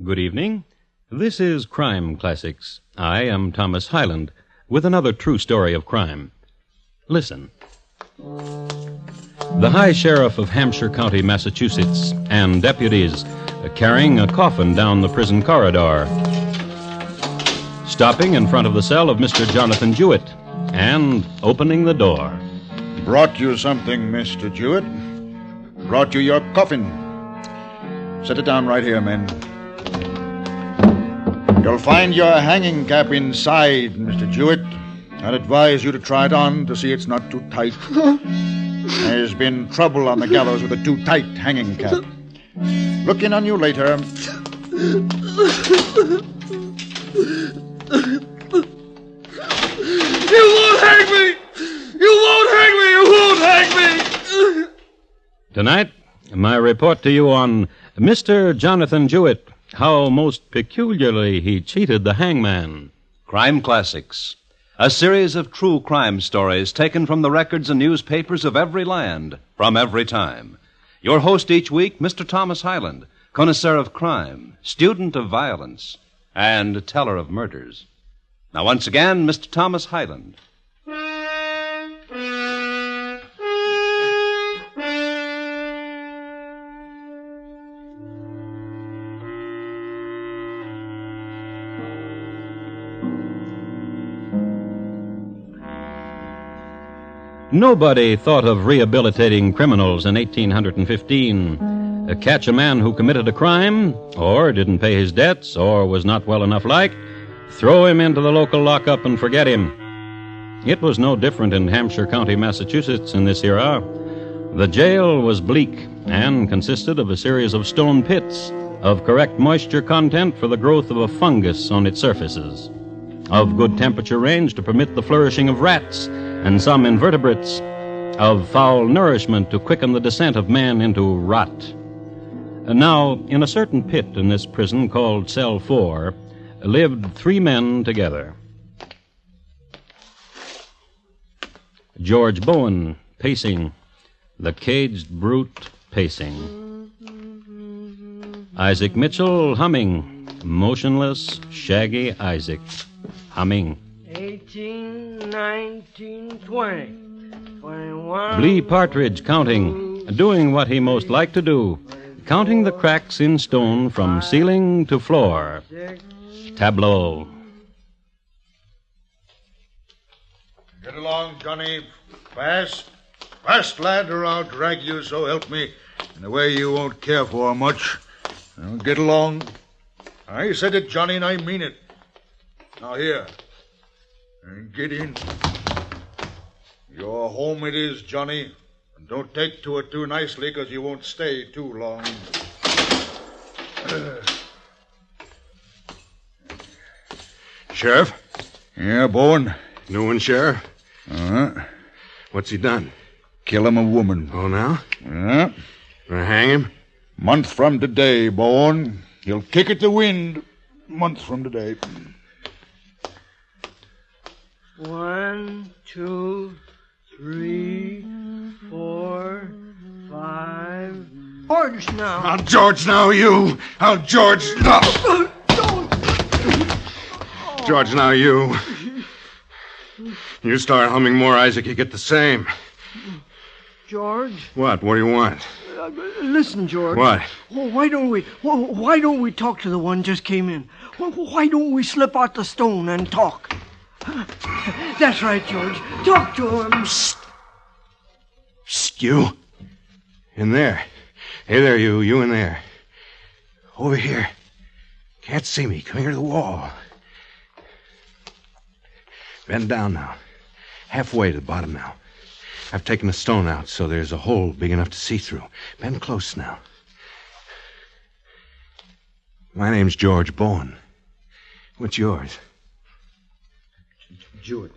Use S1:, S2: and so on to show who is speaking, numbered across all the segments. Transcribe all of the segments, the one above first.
S1: Good evening. This is Crime Classics. I am Thomas Hyland with another true story of crime. Listen. The High Sheriff of Hampshire County, Massachusetts, and deputies carrying a coffin down the prison corridor, stopping in front of the cell of Mr. Jonathon Jewett and opening the door.
S2: Brought you something, Mr. Jewett. Brought you your coffin. Set it down right here, men. You'll find your hanging cap inside, Mr. Jewett. I'd advise you to try it on to see it's not too tight. There's been trouble on the gallows with a too tight hanging cap. Look in on you later.
S3: You won't hang me! You won't hang me! You won't hang me!
S1: Tonight, my report to you on Mr. Jonathon Jewett, how most peculiarly he cheated the hangman.
S4: Crime Classics, a series of true crime stories taken from the records and newspapers of every land, from every time. Your host each week, Mr. Thomas Hyland, connoisseur of crime, student of violence, and teller of murders. Now, once again, Mr. Thomas Hyland.
S1: Nobody thought of rehabilitating criminals in 1815. Catch a man who committed a crime, or didn't pay his debts, or was not well enough liked, throw him into the local lockup and forget him. It was no different in Hampshire County, Massachusetts in this era. The jail was bleak and consisted of a series of stone pits of correct moisture content for the growth of a fungus on its surfaces, of good temperature range to permit the flourishing of rats and some invertebrates, of foul nourishment to quicken the descent of man into rot. And now, in a certain pit in this prison called Cell 4, lived three men together. George Bowen, pacing, the caged brute pacing. Isaac Mitchell, humming, motionless, shaggy Isaac, humming.
S3: 18, 19, 20, 21...
S1: Blee Partridge, counting, doing what he most liked to do, counting the cracks in stone from ceiling to floor. Tableau.
S2: Get along, Johnny. Fast. Fast, lad, or I'll drag you, so help me, in a way you won't care for much. Now, get along. I said it, Johnny, and I mean it. Now, here. Get in. Your home it is, Johnny. And don't take to it too nicely, because you won't stay too long.
S5: Sheriff?
S2: Yeah, Bowen?
S5: New one, Sheriff?
S2: Uh-huh.
S5: What's he done?
S2: Kill him a woman.
S5: Oh, now?
S2: Yeah.
S5: Gonna hang him?
S2: Month from today, Bowen. He'll kick at the wind. Month from today.
S3: 1, 2, 3, 4, 5... George, now.
S5: I'll George now, you! I'll George now! George now, you. You start humming more, Isaac, you get the same.
S3: George?
S5: What? What do you want?
S3: Listen, George.
S5: What?
S3: Why don't we talk to the one just came in? Why don't we slip out the stone and talk? That's right, George. Talk to him.
S5: Psst, you. In there. Hey there, you. You in there. Over here. Can't see me. Come here to the wall. Bend down now. Halfway to the bottom now. I've taken the stone out so there's a hole big enough to see through. Bend close now. My name's George Bowen. What's yours?
S6: Jewett.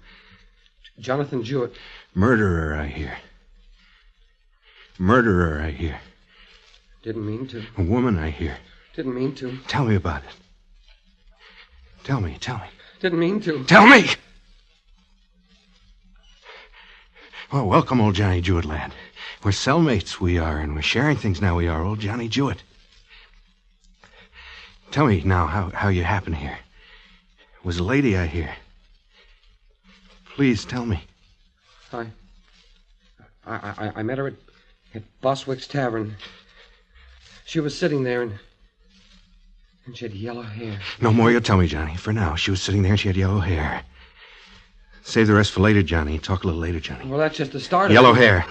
S6: Jonathon Jewett.
S5: Murderer, I hear. Murderer, I hear.
S6: Didn't mean to.
S5: A woman, I hear.
S6: Didn't mean to.
S5: Tell me about it. Tell me.
S6: Didn't mean to.
S5: Tell me! Well, welcome, old Johnny Jewett, lad. We're cellmates, we are, and we're sharing things now, we are, old Johnny Jewett. Tell me now how you happened here. It was a lady, I hear. Please tell me.
S6: I met her at Boswick's Tavern. She was sitting there and she had yellow hair.
S5: No more you'll tell me, Johnny. For now, she was sitting there and she had yellow hair. Save the rest for later, Johnny. Talk a little later, Johnny.
S6: Well, that's just the start
S5: Yellow
S6: of it.
S5: hair.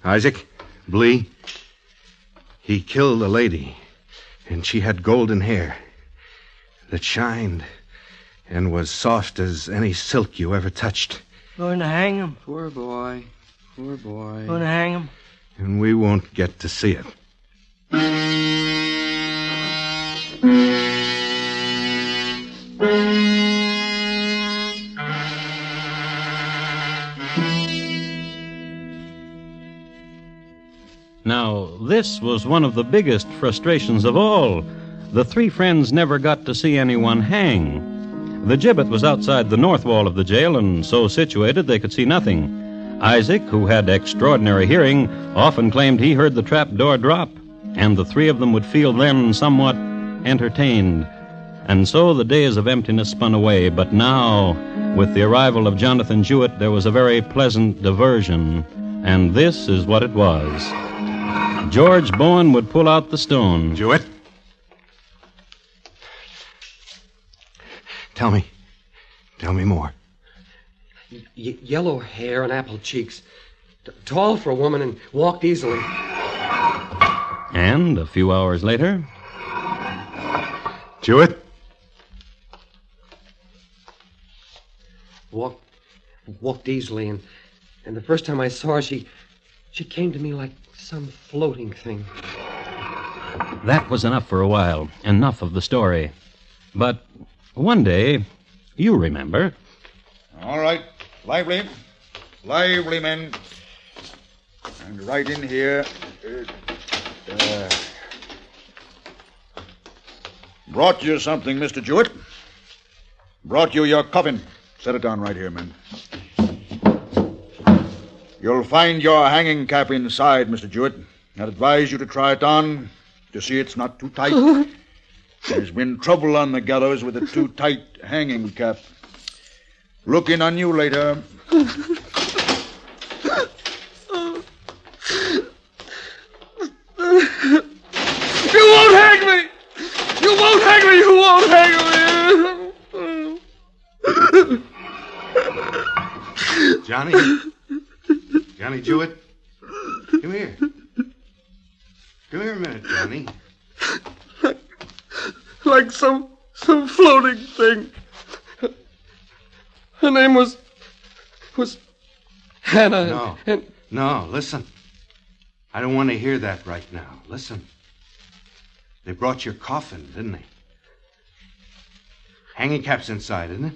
S5: Isaac, Blee, he killed a lady, and she had golden hair that shined and was soft as any silk you ever touched.
S3: Going to hang him.
S6: Poor boy. Poor boy.
S3: Going to hang him.
S5: And we won't get to see it.
S1: Now, this was one of the biggest frustrations of all. The three friends never got to see anyone hang. The gibbet was outside the north wall of the jail, and so situated they could see nothing. Isaac, who had extraordinary hearing, often claimed he heard the trap door drop, and the three of them would feel then somewhat entertained. And so the days of emptiness spun away, but now, with the arrival of Jonathan Jewett, there was a very pleasant diversion, and this is what it was. George Bowen would pull out the stone.
S5: Jewett? Tell me. Tell me more.
S6: Yellow hair and apple cheeks. Tall for a woman and walked easily.
S1: And a few hours later...
S5: Jewett?
S6: Walked easily, and the first time I saw her, she came to me like some floating thing.
S1: That was enough for a while. Enough of the story. But one day, you remember...
S2: All right. Lively. Lively, men. And right in here... Brought you something, Mr. Jewett. Brought you your coffin. Set it down right here, men. You'll find your hanging cap inside, Mr. Jewett. I'd advise you to try it on to see it's not too tight. There's been trouble on the gallows with a too tight hanging cap. Look in on you later.
S6: You won't hang me! You won't hang me! You won't hang me!
S5: Johnny? Johnny Jewett? Come here. Come here a minute, Johnny.
S6: Like some floating thing. Her name was Hannah.
S5: No.
S6: And
S5: No, listen. I don't want to hear that right now. Listen. They brought your coffin, didn't they? Hanging cap's inside, isn't it?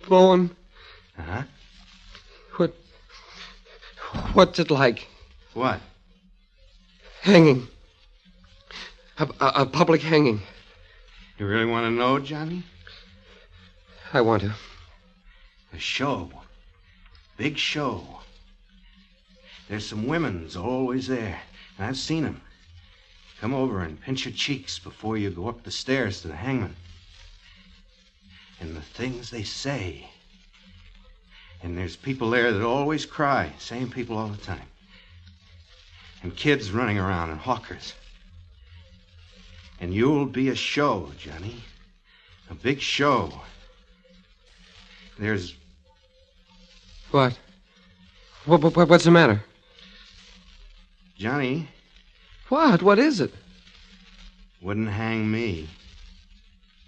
S6: Bowen,
S5: Uh-huh.
S6: what's it like?
S5: What?
S6: Hanging. A public hanging.
S5: You really want to know, Johnny?
S6: I want to.
S5: A show. Big show. There's some women's always there, and I've seen them. Come over and pinch your cheeks before you go up the stairs to the hangman. And the things they say. And there's people there that always cry, same people all the time. And kids running around and hawkers. And you'll be a show, Johnny. A big show. There's...
S6: What? What's the matter?
S5: Johnny
S6: What? What is it?
S5: wouldn't hang me.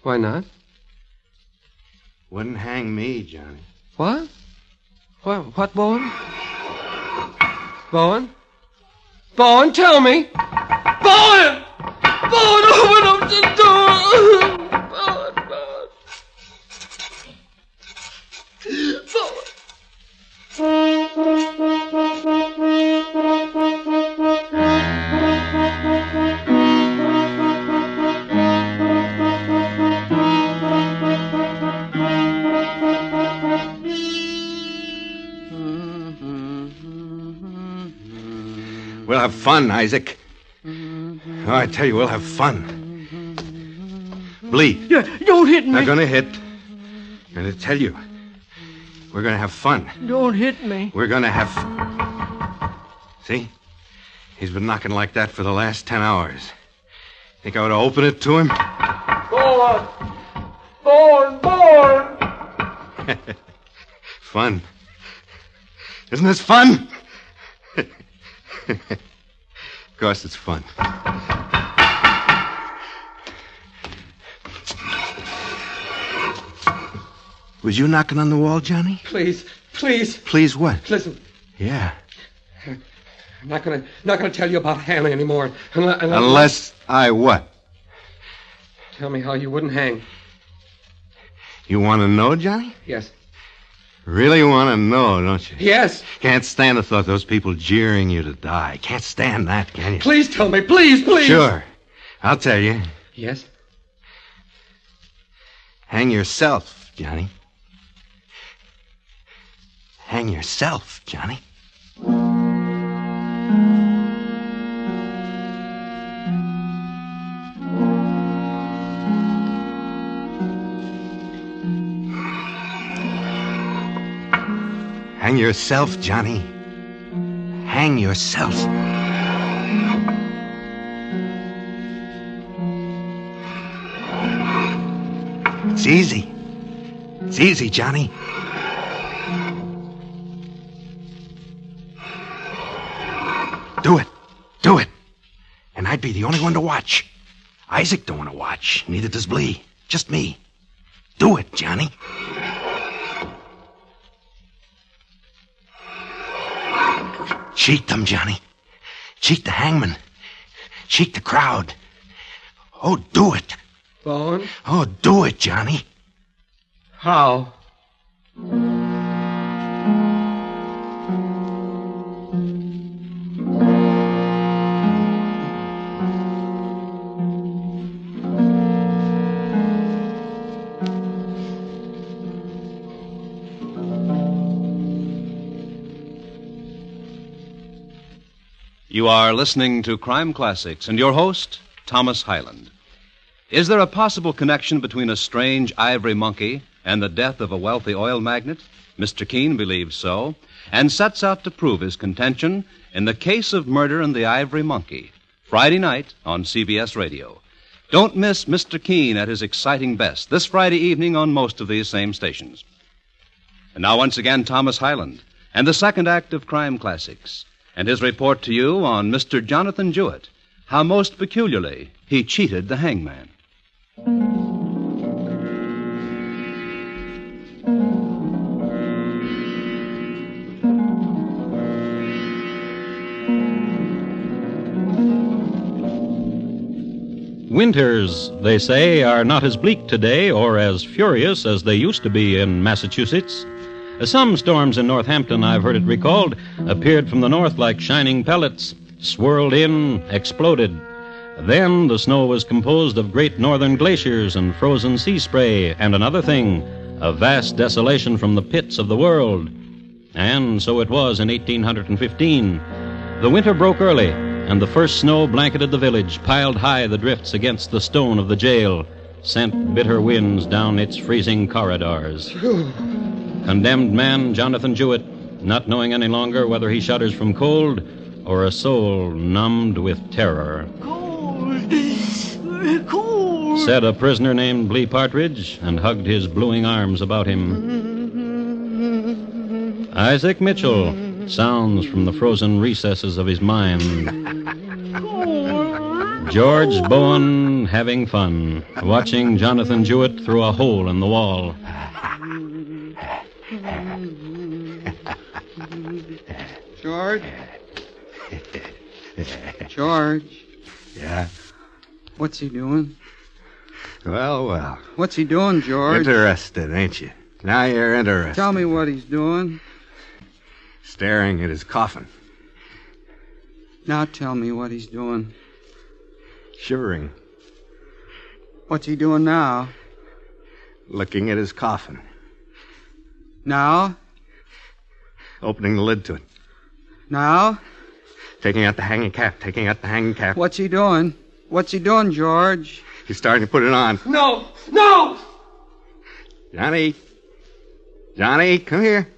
S6: Why not?
S5: Wouldn't hang me, Johnny.
S6: What? What, Bowen? Bowen? Bowen, tell me! Bowen! Bowen, open up the door! Bowen, Bowen.
S5: We'll have fun, Isaac. Oh, I tell you, we'll have fun. Bleed.
S3: Don't hit me.
S5: Not gonna hit. I'm gonna tell you. We're gonna have fun.
S3: Don't hit me.
S5: We're gonna have... See? He's been knocking like that for the last 10 hours. Think I ought to open it to him?
S6: Born!
S5: Fun. Isn't this fun? Of course it's fun. Was you knocking on the wall, Johnny?
S6: Please.
S5: Please what?
S6: Listen,
S5: Yeah.
S6: I'm not gonna tell you about Hangman anymore.
S5: Unless I what?
S6: Tell me how you wouldn't hang.
S5: You want to know, Johnny?
S6: Yes.
S5: Really want to know, don't you?
S6: Yes.
S5: Can't stand the thought of those people jeering you to die. Can't stand that, can you?
S6: Please tell me. Please.
S5: Sure. I'll tell you.
S6: Yes?
S5: Hang yourself, Johnny. Hang yourself, Johnny. Hang yourself, Johnny. Hang yourself. It's easy. It's easy, Johnny. Do it. Do it. And I'd be the only one to watch. Isaac don't want to watch. Neither does Blee. Just me. Do it, Johnny. Cheat them, Johnny. Cheat the hangman. Cheat the crowd. Oh, do it.
S6: Bone?
S5: Oh, do it, Johnny.
S6: How?
S4: You are listening to Crime Classics and your host, Thomas Hyland. Is there a possible connection between a strange ivory monkey and the death of a wealthy oil magnate? Mr. Keene believes so, and sets out to prove his contention in The Case of Murder and the Ivory Monkey, Friday night on CBS Radio. Don't miss Mr. Keene at his exciting best this Friday evening on most of these same stations. And now once again, Thomas Hyland and the second act of Crime Classics, and his report to you on Mr. Jonathon Jewett, how most peculiarly he cheated the hangman.
S1: Winters, they say, are not as bleak today or as furious as they used to be in Massachusetts. Some storms in Northampton, I've heard it recalled, appeared from the north like shining pellets, swirled in, exploded. Then the snow was composed of great northern glaciers and frozen sea spray, and another thing, a vast desolation from the pits of the world. And so it was in 1815. The winter broke early, and the first snow blanketed the village, piled high the drifts against the stone of the jail, sent bitter winds down its freezing corridors. Condemned man Jonathon Jewett, not knowing any longer whether he shudders from cold or a soul numbed with terror.
S3: Cold.
S1: Said a prisoner named Blee Partridge and hugged his bluing arms about him. Isaac Mitchell sounds from the frozen recesses of his mind. George Bowen having fun, watching Jonathon Jewett through a hole in the wall.
S7: George? George?
S5: Yeah?
S7: What's he doing?
S5: Well.
S7: What's he doing, George?
S5: Interested, ain't you? Now you're interested.
S7: Tell me what he's doing.
S5: Staring at his coffin.
S7: Now tell me what he's doing.
S5: Shivering.
S7: What's he doing now?
S5: Looking at his coffin.
S7: Now?
S5: Opening the lid to it.
S7: Now?
S5: Taking out the hanging cap, taking out the hanging cap.
S7: What's he doing? What's he doing, George?
S5: He's starting to put it on.
S6: No! No!
S5: Johnny. Johnny, come here.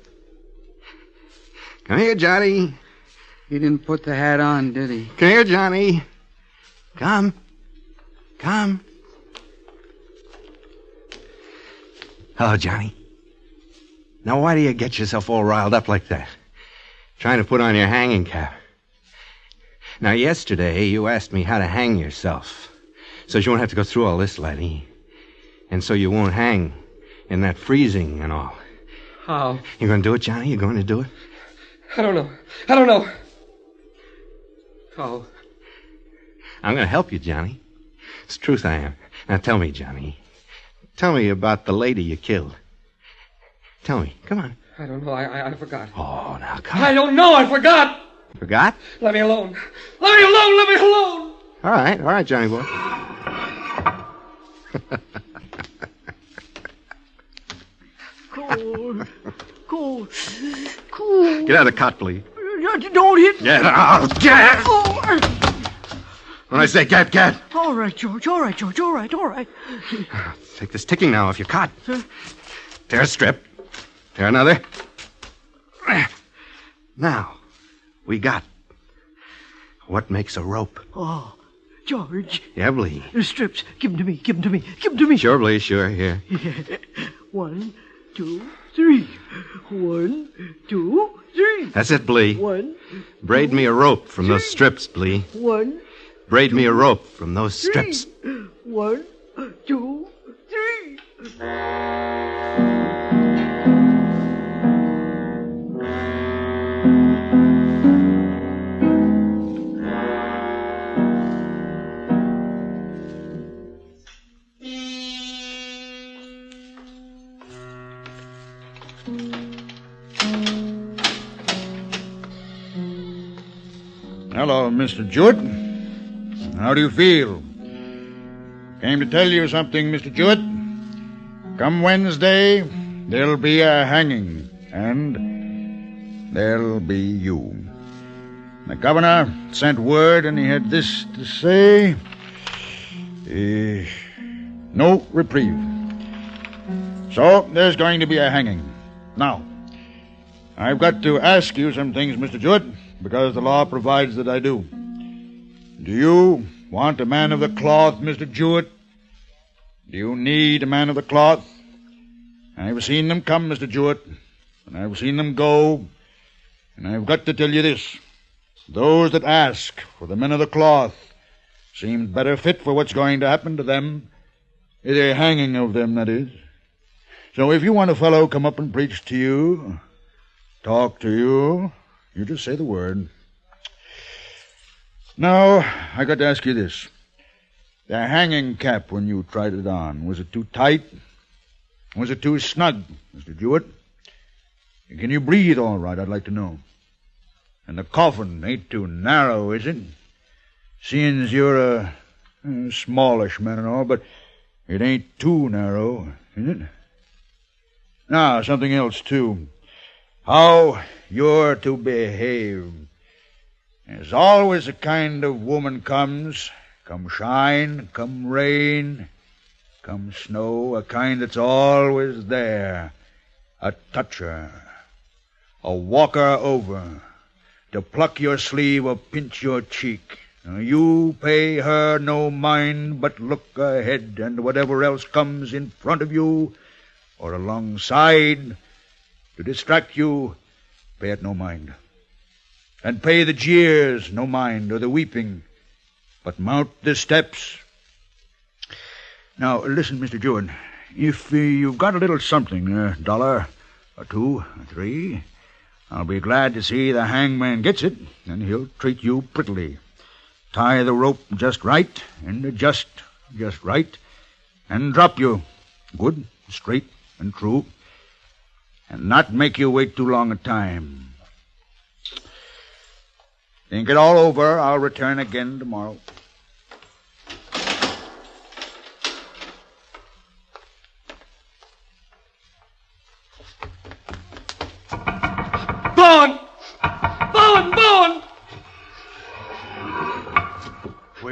S5: Come here, Johnny.
S7: He didn't put the hat on, did he?
S5: Come here, Johnny. Come. Come. Oh, Johnny. Now, why do you get yourself all riled up like that? Trying to put on your hanging cap. Now, yesterday, you asked me how to hang yourself. So you won't have to go through all this, laddie. And so you won't hang in that freezing and all.
S6: How?
S5: You going to do it, Johnny? You going to do it?
S6: I don't know. I don't know. How?
S5: I'm going to help you, Johnny. It's the truth I am. Now, tell me, Johnny. Tell me about the lady you killed. Tell me. Come on.
S6: I don't know. I forgot.
S5: Oh, now, come on.
S6: I don't know. I forgot.
S5: Forgot?
S6: Let me alone. Let me alone. Let me alone.
S5: All right, Johnny boy.
S3: Cool.
S5: Get out of the cot, please.
S3: Don't hit me.
S5: Get out. Get!
S3: Oh,
S5: When I say get.
S3: all right, George. All right.
S5: Take this ticking now off your cot. Tear a strip. Tear another. Now, we got what makes a rope.
S3: Oh, George.
S5: Yeah, Blee.
S3: The strips. Give them to me.
S5: Sure, Blee, sure. Here.
S3: 1, 2, 3. 1, 2, 3.
S5: That's it, Blee.
S3: 1.
S5: Braid me a rope from those strips, Blee.
S3: 1.
S5: Braid me a rope from those strips.
S3: 1, 2, 3.
S2: Hello, Mr. Jewett. How do you feel? Came to tell you something, Mr. Jewett. Come Wednesday, there'll be a hanging, and there'll be you. The governor sent word, and he had this to say. No reprieve. So, there's going to be a hanging. Now, I've got to ask you some things, Mr. Jewett, because the law provides that I do. Do you want a man of the cloth, Mr. Jewett? Do you need a man of the cloth? I've seen them come, Mr. Jewett, and I've seen them go, and I've got to tell you this. Those that ask for the men of the cloth seem better fit for what's going to happen to them. The hanging of them, that is. So if you want a fellow come up and preach to you, talk to you, you just say the word. Now, I got to ask you this. The hanging cap, when you tried it on, was it too tight? Was it too snug, Mr. Jewett? Can you breathe all right, I'd like to know. And the coffin ain't too narrow, is it? Seeing as you're a smallish man and all, but it ain't too narrow, is it? Now, something else, too. How you're to behave. There's always a kind of woman comes, come shine, come rain, come snow, a kind that's always there, a toucher, a walker over, to pluck your sleeve or pinch your cheek. You pay her no mind, but look ahead, and whatever else comes in front of you or alongside to distract you, pay it no mind. And pay the jeers no mind, or the weeping, but mount the steps. Now, listen, Mr. Jewett, if you've got a little something, $1 or $2 or $3, I'll be glad to see the hangman gets it, and he'll treat you prettily. Tie the rope just right, and just right, and drop you good, straight, and true, and not make you wait too long a time. Think it all over. I'll return again tomorrow.
S6: Bowen! Bowen! Bowen!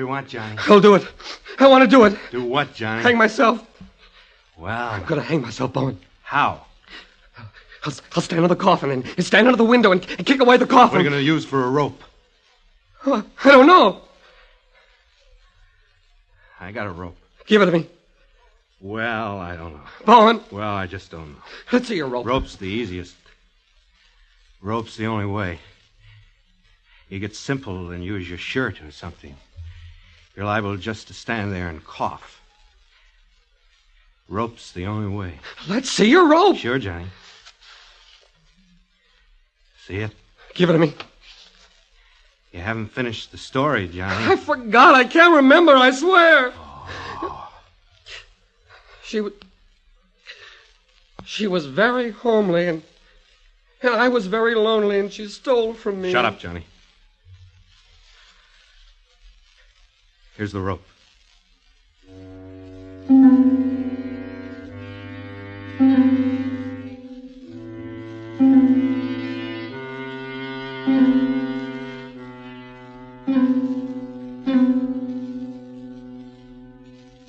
S5: you want, Johnny?
S6: I'll do it. I want to do it.
S5: Do what, Johnny?
S6: Hang myself.
S5: Well,
S6: I'm going to hang myself, Bowen.
S5: how?
S6: I'll stand on the coffin and stand under the window and kick away the
S5: What
S6: coffin.
S5: are you going to use for a rope?
S6: I don't know.
S5: I got a rope.
S6: Give it to me.
S5: Well, I don't know.
S6: Bowen,
S5: Well, I just don't know.
S6: let's see your rope.
S5: Rope's the easiest. Rope's the only way. You get simple and use your shirt or something. You're liable just to stand there and cough. Rope's the only way.
S6: Let's see your rope.
S5: Sure, Johnny. See it?
S6: Give it to me.
S5: You haven't finished the story, Johnny.
S6: I forgot. I can't remember, I swear.
S5: Oh.
S6: She was very homely, and I was very lonely, and she stole from me.
S5: Shut up, Johnny. Here's the rope.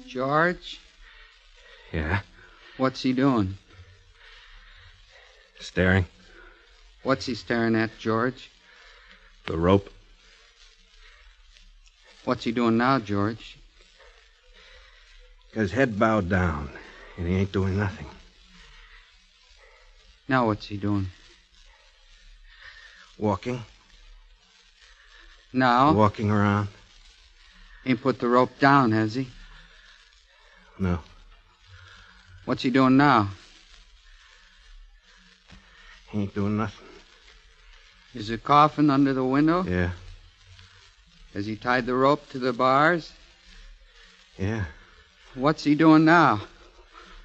S7: George,
S5: Yeah?
S7: what's he doing?
S5: Staring.
S7: What's he staring at, George?
S5: The rope.
S7: What's he doing now, George?
S5: Got his head bowed down, and he ain't doing nothing.
S7: Now what's he doing?
S5: Walking.
S7: Now?
S5: Walking around.
S7: Ain't put the rope down, has he?
S5: No.
S7: What's he doing now?
S5: He ain't doing nothing.
S7: Is the coffin under the window?
S5: Yeah.
S7: Has he tied the rope to the bars?
S5: Yeah.
S7: What's he doing now?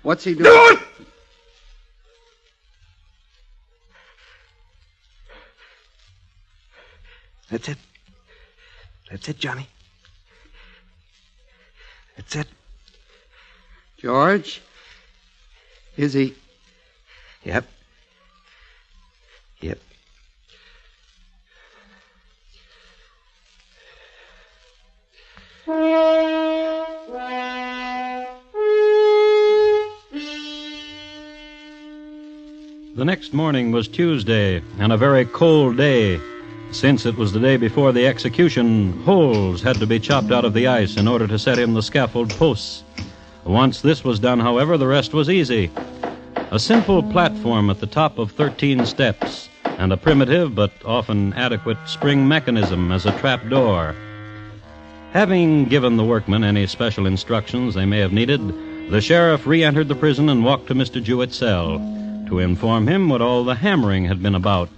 S7: What's he doing?
S2: Do it!
S5: That's it. That's it, Johnny. That's it.
S7: George? Is he?
S5: Yep. Yep.
S1: The next morning was Tuesday, and a very cold day. Since it was the day before the execution, holes had to be chopped out of the ice in order to set in the scaffold posts. Once this was done, however, the rest was easy. A simple platform at the top of 13 steps, and a primitive but often adequate spring mechanism as a trap door. Having given the workmen any special instructions they may have needed, the sheriff re-entered the prison and walked to Mr. Jewett's cell to inform him what all the hammering had been about.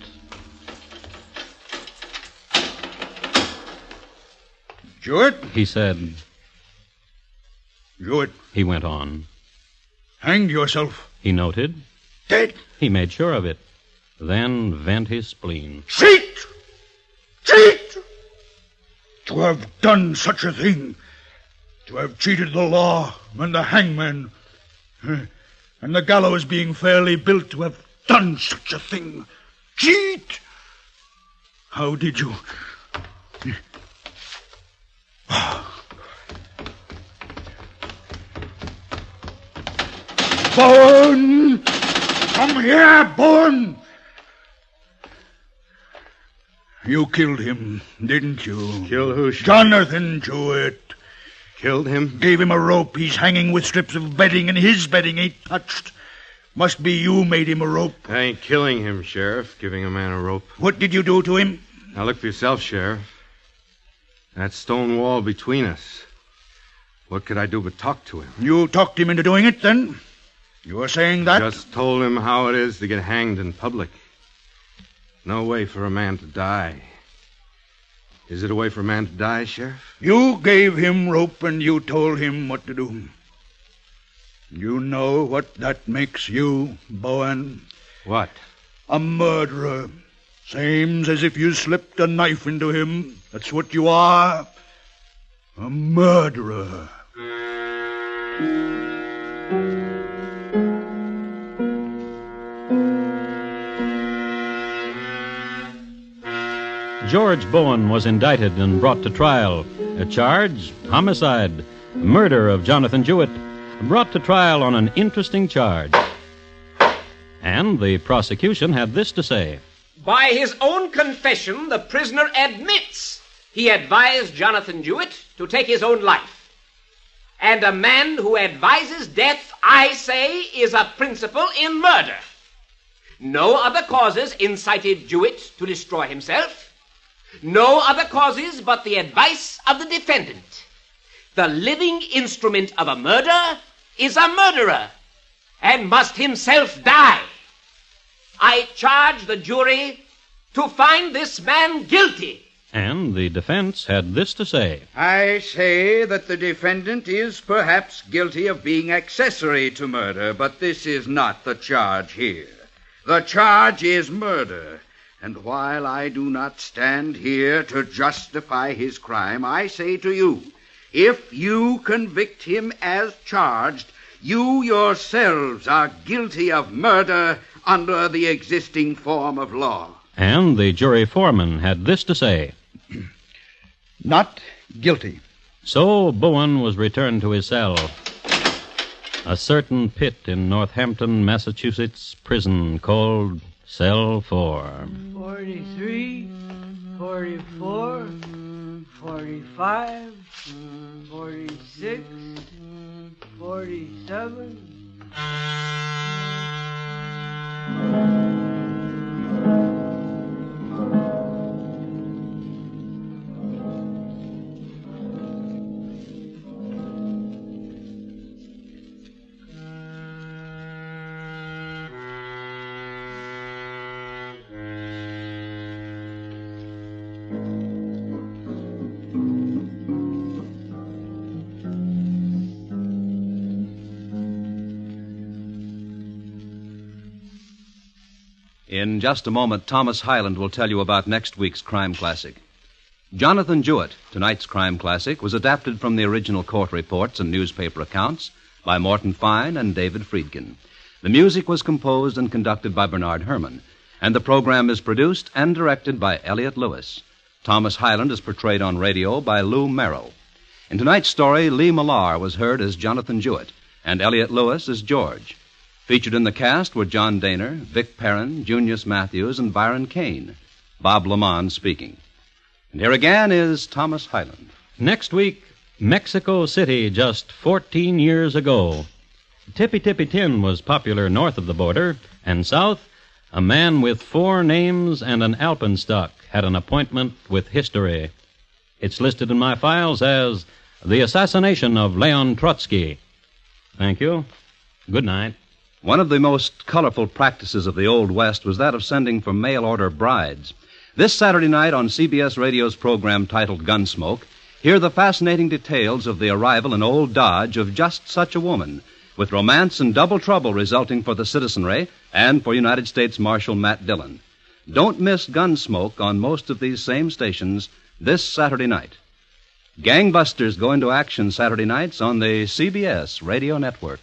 S2: Jewett?
S1: He said,
S2: Jewett,
S1: he went on.
S2: hanged yourself.
S1: He noted.
S2: Dead.
S1: He made sure of it. Then vent his spleen.
S2: Cheat! Cheat! To have done such a thing. To have cheated the law and the hangman. And the gallows being fairly built, to have done such a thing. Cheat! How did you... Bowen! Come here, Bowen! You killed him, didn't you?
S5: Kill who?
S2: Jonathon Jewett.
S5: Killed him?
S2: Gave him a rope. He's hanging with strips of bedding, and his bedding ain't touched. Must be you made him a rope.
S5: I ain't killing him, Sheriff. Giving a man a rope.
S2: What did you do to him?
S5: Now look for yourself, Sheriff. That stone wall between us. What could I do but talk to him?
S2: You talked him into doing it, then? You were saying that?
S5: Just told him how it is to get hanged in public. No way for a man to die. Is it a way for a man to die, Sheriff?
S2: You gave him rope and you told him what to do. You know what that makes you, Bowen?
S5: What?
S2: A murderer. Same's as if you slipped a knife into him. That's what you are. A murderer.
S1: George Bowen was indicted and brought to trial. A charge, homicide, murder of Jonathan Jewett, brought to trial on an interesting charge. And the prosecution had this to say.
S8: By his own confession, the prisoner admits he advised Jonathan Jewett to take his own life. And a man who advises death, I say, is a principal in murder. No other causes incited Jewett to destroy himself. No other causes but the advice of the defendant. The living instrument of a murder is a murderer and must himself die. I charge the jury to find this man guilty.
S1: And the defense had this to say.
S7: I say that the defendant is perhaps guilty of being accessory to murder, but this is not the charge here. The charge is murder. And while I do not stand here to justify his crime, I say to you, if you convict him as charged, you yourselves are guilty of murder under the existing form of law.
S1: And the jury foreman had this to say.
S9: Not guilty.
S1: So Bowen was returned to his cell. A certain pit in Northampton, Massachusetts prison called Cell 4.
S3: 43, 44, 45, 46, 47.
S4: In just a moment, Thomas Hyland will tell you about next week's crime classic. Jonathan Jewett, tonight's crime classic, was adapted from the original court reports and newspaper accounts by Morton Fine and David Friedkin. The music was composed and conducted by Bernard Herrmann, and the program is produced and directed by Elliott Lewis. Thomas Hyland is portrayed on radio by Lou Merrill. In tonight's story, Lee Millar was heard as Jonathan Jewett, and Elliott Lewis as George. Featured in the cast were John Daner, Vic Perrin, Junius Matthews, and Byron Kane. Bob Lamont speaking. And here again is Thomas Hyland.
S1: Next week, Mexico City just 14 years ago. Tippy Tippy Tin was popular north of the border, and south, a man with 4 names and an alpenstock had an appointment with history. It's listed in my files as The Assassination of Leon Trotsky. Thank you. Good night.
S4: One of the most colorful practices of the Old West was that of sending for mail-order brides. This Saturday night on CBS Radio's program titled Gunsmoke, hear the fascinating details of the arrival in Old Dodge of just such a woman, with romance and double trouble resulting for the citizenry and for United States Marshal Matt Dillon. Don't miss Gunsmoke on most of these same stations this Saturday night. Gangbusters go into action Saturday nights on the CBS Radio Network.